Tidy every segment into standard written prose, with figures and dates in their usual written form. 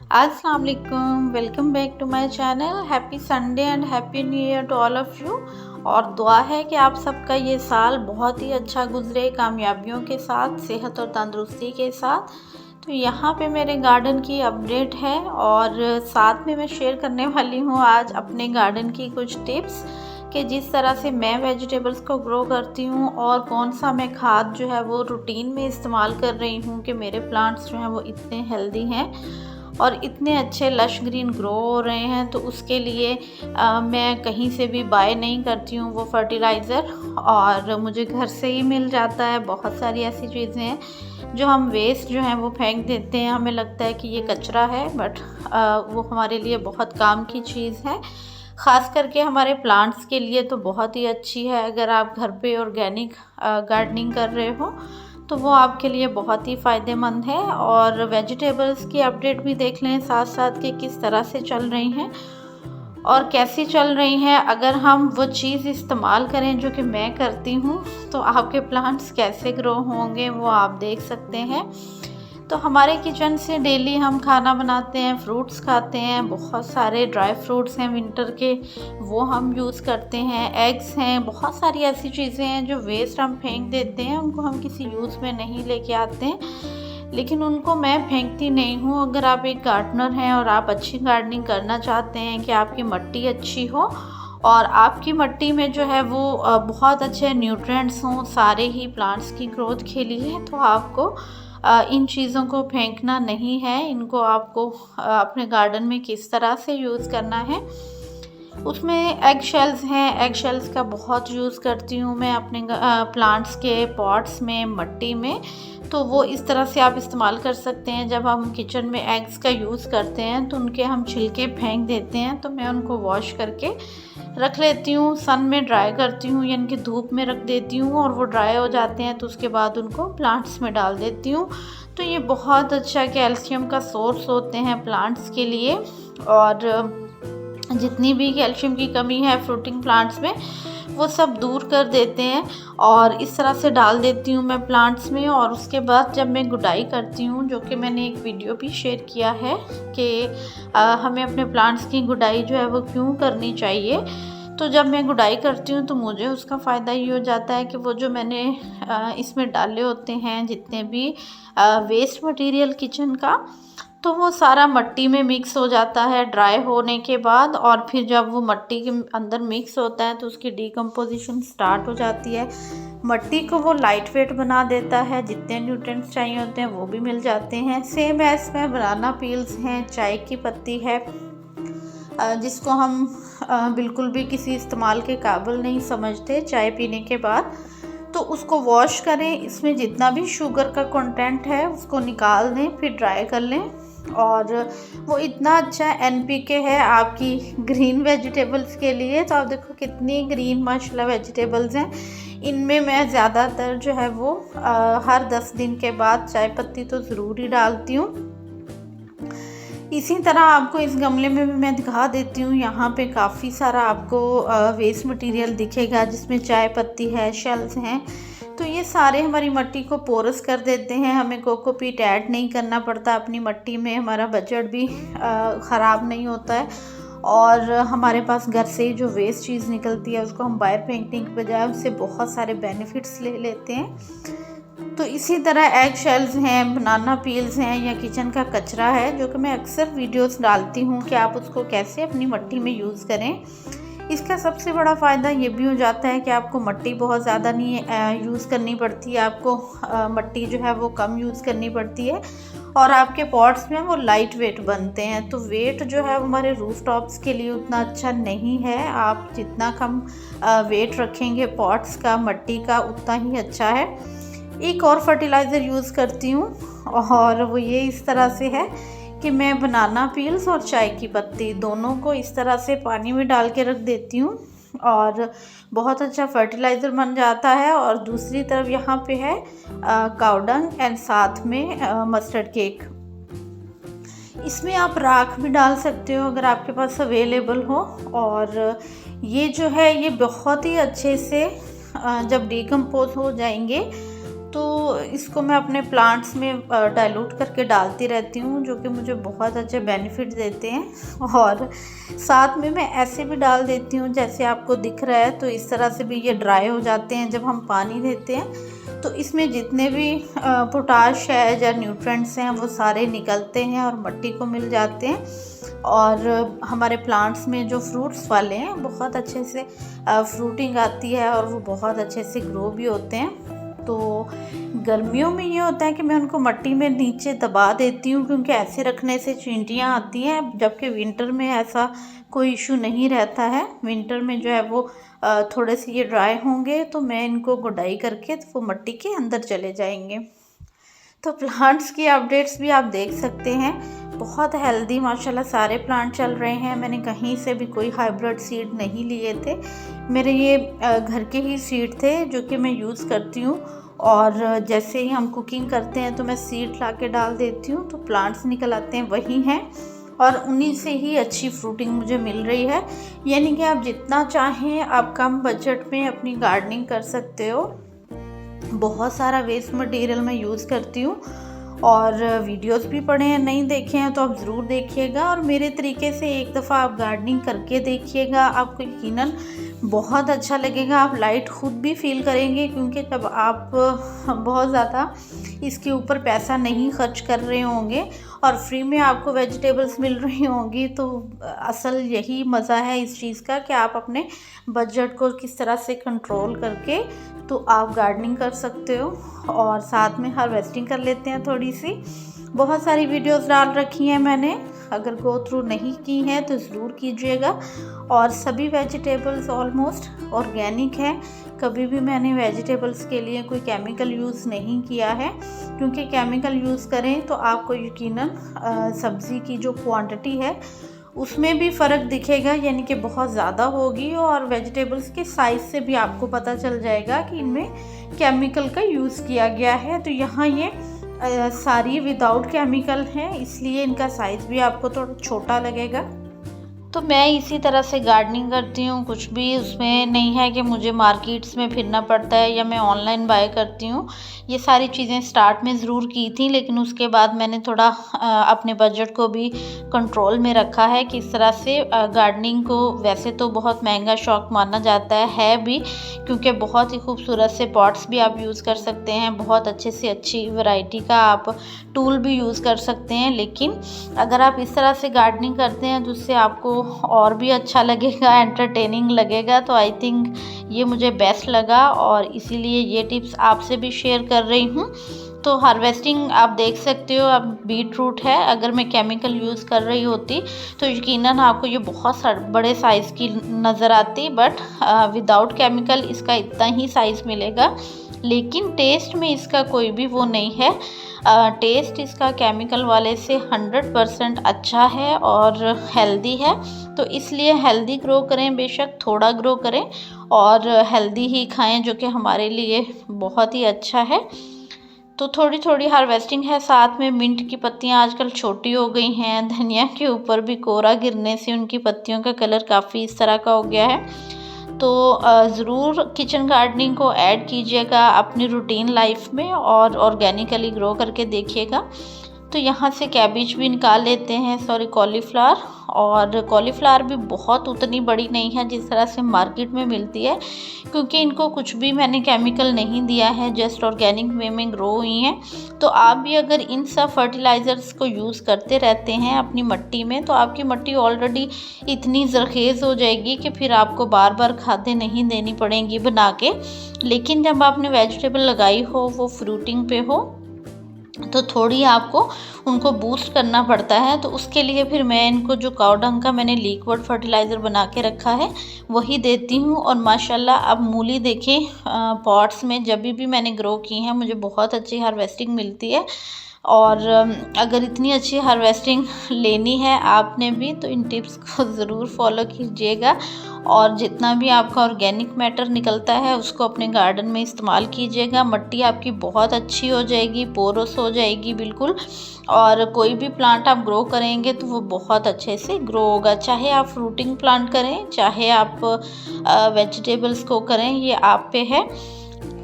अस्सलाम वालेकुम, welcome back to my channel. Happy Sunday and happy new year to all of you. और दुआ है कि आप सबका ये साल बहुत ही अच्छा गुजरे, कामयाबियों के साथ, सेहत और तंदुरुस्ती के साथ। तो यहाँ पे मेरे गार्डन की अपडेट है और साथ में मैं शेयर करने वाली हूँ आज अपने गार्डन की कुछ टिप्स कि जिस तरह से मैं वेजिटेबल्स को ग्रो करती हूँ और कौन सा मैं खाद जो है वो रूटीन में इस्तेमाल कर रही हूँ कि मेरे प्लांट्स जो हैं वो इतने हेल्दी हैं और इतने अच्छे लश ग्रीन ग्रो हो रहे हैं। तो उसके लिए मैं कहीं से भी बाय नहीं करती हूँ वो फर्टिलाइज़र, और मुझे घर से ही मिल जाता है। बहुत सारी ऐसी चीज़ें हैं जो हम वेस्ट जो हैं वो फेंक देते हैं, हमें लगता है कि ये कचरा है, बट वो हमारे लिए बहुत काम की चीज़ है। ख़ास करके हमारे प्लांट्स के लिए तो बहुत ही अच्छी है। अगर आप घर पे ऑर्गेनिक गार्डनिंग कर रहे हो तो वो आपके लिए बहुत ही फ़ायदेमंद है। और वेजिटेबल्स की अपडेट भी देख लें साथ साथ कि किस तरह से चल रही हैं और कैसी चल रही हैं। अगर हम वो चीज़ इस्तेमाल करें जो कि मैं करती हूँ तो आपके प्लांट्स कैसे ग्रो होंगे वो आप देख सकते हैं। तो हमारे किचन से डेली हम खाना बनाते हैं, फ्रूट्स खाते हैं, बहुत सारे ड्राई फ्रूट्स हैं विंटर के, वो हम यूज़ करते हैं, एग्स हैं, बहुत सारी ऐसी चीज़ें हैं जो वेस्ट हम फेंक देते हैं, उनको हम किसी यूज़ में नहीं लेके आते हैं। लेकिन उनको मैं फेंकती नहीं हूँ। अगर आप एक गार्डनर हैं और आप अच्छी गार्डनिंग करना चाहते हैं कि आपकी मिट्टी अच्छी हो और आपकी मिट्टी में जो है वो बहुत अच्छे न्यूट्रिएंट्स हों सारे ही प्लांट्स की ग्रोथ के लिए, तो आपको इन चीज़ों को फेंकना नहीं है। इनको आपको अपने गार्डन में किस तरह से यूज़ करना है। उसमें एग शेल्स हैं, एग शेल्स का बहुत यूज़ करती हूँ मैं अपने प्लांट्स के पॉट्स में, मिट्टी में। तो वो इस तरह से आप इस्तेमाल कर सकते हैं। जब हम किचन में एग्स का यूज़ करते हैं तो उनके हम छिलके फेंक देते हैं, तो मैं उनको वॉश करके रख लेती हूँ, सन में ड्राई करती हूँ, यानी कि धूप में रख देती हूँ और वो ड्राई हो जाते हैं तो उसके बाद उनको प्लांट्स में डाल देती हूँ। तो ये बहुत अच्छा कैल्शियम का सोर्स होते हैं प्लांट्स के लिए। और जितनी भी कैल्शियम की कमी है फ्रूटिंग प्लांट्स में वो सब दूर कर देते हैं। और इस तरह से डाल देती हूँ मैं प्लांट्स में। और उसके बाद जब मैं गुडाई करती हूँ, जो कि मैंने एक वीडियो भी शेयर किया है कि हमें अपने प्लांट्स की गुडाई जो है वो क्यों करनी चाहिए। तो जब मैं गुडाई करती हूँ तो मुझे उसका फ़ायदा ये हो जाता है कि वो जो मैंने इसमें डाले होते हैं जितने भी वेस्ट मटेरियल किचन का, तो वो सारा मिट्टी में मिक्स हो जाता है ड्राई होने के बाद। और फिर जब वो मिट्टी के अंदर मिक्स होता है तो उसकी डिकम्पोजिशन स्टार्ट हो जाती है। मिट्टी को वो लाइट वेट बना देता है, जितने न्यूट्रिएंट्स चाहिए होते हैं वो भी मिल जाते हैं। सेम एज में बनाना पील्स हैं, चाय की पत्ती है, जिसको हम बिल्कुल भी किसी इस्तेमाल के काबिल नहीं समझते चाय पीने के बाद। तो उसको वॉश करें, इसमें जितना भी शुगर का कंटेंट है उसको निकाल दें, फिर ड्राई कर लें। और वो इतना अच्छा एनपीके है आपकी ग्रीन वेजिटेबल्स के लिए। तो आप देखो कितनी ग्रीन माशाल्लाह वेजिटेबल्स हैं। इनमें मैं ज़्यादातर जो है वो हर 10 दिन के बाद चाय पत्ती तो ज़रूर ही डालती हूँ। इसी तरह आपको इस गमले में भी मैं दिखा देती हूँ। यहाँ पे काफ़ी सारा आपको वेस्ट मटेरियल दिखेगा जिसमें चाय पत्ती है, शेल्स हैं। तो ये सारे हमारी मिट्टी को पोरस कर देते हैं। हमें कोकोपीट ऐड नहीं करना पड़ता अपनी मिट्टी में, हमारा बजट भी ख़राब नहीं होता है। और हमारे पास घर से ही जो वेस्ट चीज़ निकलती है उसको हम बाहर फेंकने के बजाय उससे बहुत सारे बेनिफिट्स ले लेते हैं। तो इसी तरह एग शेल्स हैं, बनाना पील्स हैं या किचन का कचरा है, जो कि मैं अक्सर वीडियोस डालती हूँ कि आप उसको कैसे अपनी मिट्टी में यूज़ करें। इसका सबसे बड़ा फ़ायदा ये भी हो जाता है कि आपको मिट्टी बहुत ज़्यादा नहीं यूज़ करनी पड़ती है, आपको मिट्टी जो है वो कम यूज़ करनी पड़ती है और आपके पॉट्स में वो लाइट वेट बनते हैं। तो वेट जो है हमारे रूफ टॉप्स के लिए उतना अच्छा नहीं है। आप जितना कम वेट रखेंगे पॉट्स का, मिट्टी का, उतना ही अच्छा है। एक और फर्टिलाइज़र यूज़ करती हूँ और वो ये इस तरह से है कि मैं बनाना पील्स और चाय की पत्ती दोनों को इस तरह से पानी में डाल के रख देती हूँ और बहुत अच्छा फर्टिलाइज़र बन जाता है। और दूसरी तरफ यहाँ पे है काऊ डंग एंड साथ में मस्टर्ड केक। इसमें आप राख भी डाल सकते हो अगर आपके पास अवेलेबल हो। और ये जो है ये बहुत ही अच्छे से जब डिकम्पोज हो जाएंगे तो इसको मैं अपने प्लांट्स में डाइल्यूट करके डालती रहती हूँ, जो कि मुझे बहुत अच्छे बेनिफिट देते हैं। और साथ में मैं ऐसे भी डाल देती हूँ जैसे आपको दिख रहा है, तो इस तरह से भी ये ड्राई हो जाते हैं जब हम पानी देते हैं। तो इसमें जितने भी पोटाश है या न्यूट्रिएंट्स हैं वो सारे निकलते हैं और मिट्टी को मिल जाते हैं। और हमारे प्लांट्स में जो फ्रूट्स वाले हैं बहुत अच्छे से फ्रूटिंग आती है और वो बहुत अच्छे से ग्रो भी होते हैं। तो गर्मियों में ये होता है कि मैं उनको मिट्टी में नीचे दबा देती हूँ, क्योंकि ऐसे रखने से चींटियाँ आती हैं, जबकि विंटर में ऐसा कोई इशू नहीं रहता है। विंटर में जो है वो थोड़े से ये ड्राई होंगे तो मैं इनको गुडाई करके तो वो मिट्टी के अंदर चले जाएंगे। तो प्लांट्स की अपडेट्स भी आप देख सकते हैं, बहुत हेल्दी माशाल्लाह सारे प्लांट चल रहे हैं। मैंने कहीं से भी कोई हाइब्रिड सीड नहीं लिए थे, मेरे ये घर के ही सीड थे जो कि मैं यूज़ करती हूँ। और जैसे ही हम कुकिंग करते हैं तो मैं सीड ला के डाल देती हूँ, तो प्लांट्स निकल आते हैं वही हैं और उन्हीं से ही अच्छी फ्रूटिंग मुझे मिल रही है। यानी कि आप जितना चाहें आप कम बजट में अपनी गार्डनिंग कर सकते हो। बहुत सारा वेस्ट मटेरियल मैं यूज़ करती हूँ और वीडियोस भी पढ़े हैं, नहीं देखे हैं तो आप ज़रूर देखिएगा और मेरे तरीके से एक दफ़ा आप गार्डनिंग करके देखिएगा, आपको यकीनन बहुत अच्छा लगेगा। आप लाइट खुद भी फील करेंगे, क्योंकि जब आप बहुत ज़्यादा इसके ऊपर पैसा नहीं खर्च कर रहे होंगे और फ्री में आपको वेजिटेबल्स मिल रही होंगी, तो असल यही मज़ा है इस चीज़ का कि आप अपने बजट को किस तरह से कंट्रोल करके तो आप गार्डनिंग कर सकते हो और साथ में हार्वेस्टिंग कर लेते हैं थोड़ी सी। बहुत सारी वीडियोस डाल रखी हैं मैंने, अगर गो थ्रू नहीं की हैं तो ज़रूर कीजिएगा। और सभी वेजिटेबल्स ऑलमोस्ट ऑर्गेनिक हैं, कभी भी मैंने वेजिटेबल्स के लिए कोई केमिकल यूज़ नहीं किया है, क्योंकि केमिकल यूज़ करें तो आपको यकीनन सब्ज़ी की जो क्वांटिटी है उसमें भी फ़र्क दिखेगा, यानी कि बहुत ज़्यादा होगी। और वेजिटेबल्स के साइज़ से भी आपको पता चल जाएगा कि इनमें केमिकल का यूज़ किया गया है। तो यहाँ ये सारी विदाउट केमिकल हैं, इसलिए इनका साइज़ भी आपको थोड़ा छोटा लगेगा। तो मैं इसी तरह से गार्डनिंग करती हूँ, कुछ भी उसमें नहीं है कि मुझे मार्केट्स में फिरना पड़ता है या मैं ऑनलाइन बाय करती हूँ। ये सारी चीज़ें स्टार्ट में ज़रूर की थी, लेकिन उसके बाद मैंने थोड़ा अपने बजट को भी कंट्रोल में रखा है कि इस तरह से गार्डनिंग को वैसे तो बहुत महंगा शौक़ माना जाता है भी, क्योंकि बहुत ही खूबसूरत से पॉट्स भी आप यूज़ कर सकते हैं, बहुत अच्छे से अच्छी वैरायटी का आप टूल भी यूज़ कर सकते हैं। लेकिन अगर आप इस तरह से गार्डनिंग करते हैं तो उससे आपको और भी अच्छा लगेगा, एंटरटेनिंग लगेगा। तो आई थिंक ये मुझे बेस्ट लगा और इसीलिए ये टिप्स आपसे भी शेयर कर रही हूँ। तो हार्वेस्टिंग आप देख सकते हो, अब बीट रूट है, अगर मैं केमिकल यूज़ कर रही होती तो यकीनन आपको ये बहुत बड़े साइज़ की नज़र आती, बट विदाउट केमिकल इसका इतना ही साइज़ मिलेगा। लेकिन टेस्ट में इसका कोई भी वो नहीं है, टेस्ट इसका केमिकल वाले से 100% अच्छा है और हेल्दी है। तो इसलिए हेल्दी ग्रो करें, बेशक थोड़ा ग्रो करें और हेल्दी ही खाएं, जो कि हमारे लिए बहुत ही अच्छा है। तो थोड़ी थोड़ी हार्वेस्टिंग है। साथ में मिंट की पत्तियां आजकल छोटी हो गई हैं, धनिया के ऊपर भी कोहरा गिरने से उनकी पत्तियों का कलर काफ़ी इस तरह का हो गया है। तो ज़रूर किचन गार्डनिंग को ऐड कीजिएगा अपनी रूटीन लाइफ में और ऑर्गेनिकली ग्रो करके देखिएगा। तो यहाँ से कैबेज भी निकाल लेते हैं, कॉलीफ्लावर। और कॉलीफ्लावर भी बहुत उतनी बड़ी नहीं है जिस तरह से मार्केट में मिलती है, क्योंकि इनको कुछ भी मैंने केमिकल नहीं दिया है, जस्ट ऑर्गेनिक वे में ग्रो हुई हैं। तो आप भी अगर इन सब फर्टिलाइज़र्स को यूज़ करते रहते हैं अपनी मिट्टी में, तो आपकी मिट्टी ऑलरेडी इतनी ज़रखेज़ हो जाएगी कि फिर आपको बार बार खादें नहीं देनी पड़ेंगी बना के। लेकिन जब आपने वेजिटेबल लगाई हो, वो फ्रूटिंग पे हो, तो थोड़ी आपको उनको बूस्ट करना पड़ता है। तो उसके लिए फिर मैं इनको जो काऊ डंग का मैंने लिक्विड फर्टिलाइज़र बना के रखा है वही देती हूँ। और माशाल्लाह अब मूली देखें, पॉट्स में जब भी मैंने ग्रो की हैं मुझे बहुत अच्छी हार्वेस्टिंग मिलती है। और अगर इतनी अच्छी हार्वेस्टिंग लेनी है आपने भी, तो इन टिप्स को ज़रूर फॉलो कीजिएगा और जितना भी आपका ऑर्गेनिक मैटर निकलता है उसको अपने गार्डन में इस्तेमाल कीजिएगा। मिट्टी आपकी बहुत अच्छी हो जाएगी, पोरस हो जाएगी बिल्कुल, और कोई भी प्लांट आप ग्रो करेंगे तो वो बहुत अच्छे से ग्रो होगा। चाहे आप फ्रूटिंग प्लांट करें, चाहे आप वेजिटेबल्स को करें, ये आप पे है।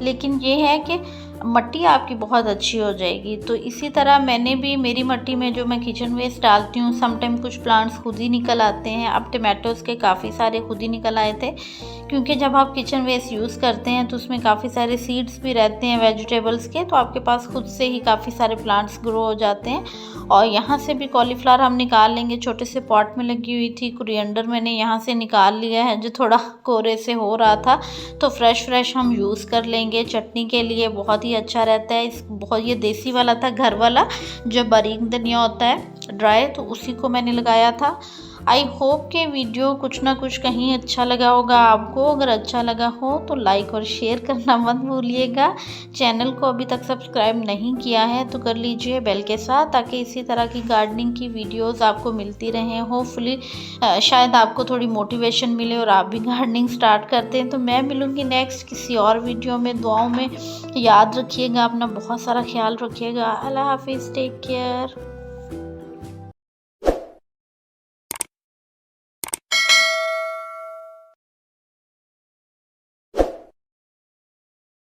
लेकिन ये है कि मट्टी आपकी बहुत अच्छी हो जाएगी। तो इसी तरह मैंने भी मेरी मट्टी में जो मैं किचन वेस्ट डालती हूँ, समटाइम कुछ प्लांट्स खुद ही निकल आते हैं। अब टमाटोज़ के काफ़ी सारे खुद ही निकल आए थे, क्योंकि जब आप किचन वेस्ट यूज़ करते हैं तो उसमें काफ़ी सारे सीड्स भी रहते हैं वेजिटेबल्स के, तो आपके पास खुद से ही काफ़ी सारे प्लांट्स ग्रो हो जाते हैं। और यहाँ से भी कॉलीफ्लावर हम निकाल लेंगे, छोटे से पॉट में लगी हुई थी। कोरिएंडर मैंने यहाँ से निकाल लिया है, जो थोड़ा कोरे से हो रहा था, तो फ्रेश हम यूज़ कर लेंगे चटनी के लिए, बहुत ही अच्छा रहता है। बहुत ये देसी वाला था, घर वाला, जो बारीक धनिया होता है ड्राई, तो उसी को मैंने लगाया था। आई होप कि वीडियो कुछ ना कुछ कहीं अच्छा लगा होगा आपको। अगर अच्छा लगा हो तो लाइक और शेयर करना मत भूलिएगा। चैनल को अभी तक सब्सक्राइब नहीं किया है तो कर लीजिए बेल के साथ, ताकि इसी तरह की गार्डनिंग की वीडियोस आपको मिलती रहें। होपफुली शायद आपको थोड़ी मोटिवेशन मिले और आप भी गार्डनिंग स्टार्ट करते हैं। तो मैं मिलूँगी नेक्स्ट किसी और वीडियो में। दुआओं में याद रखिएगा, अपना बहुत सारा ख्याल रखिएगा। अल्लाह हाफिज़, टेक केयर।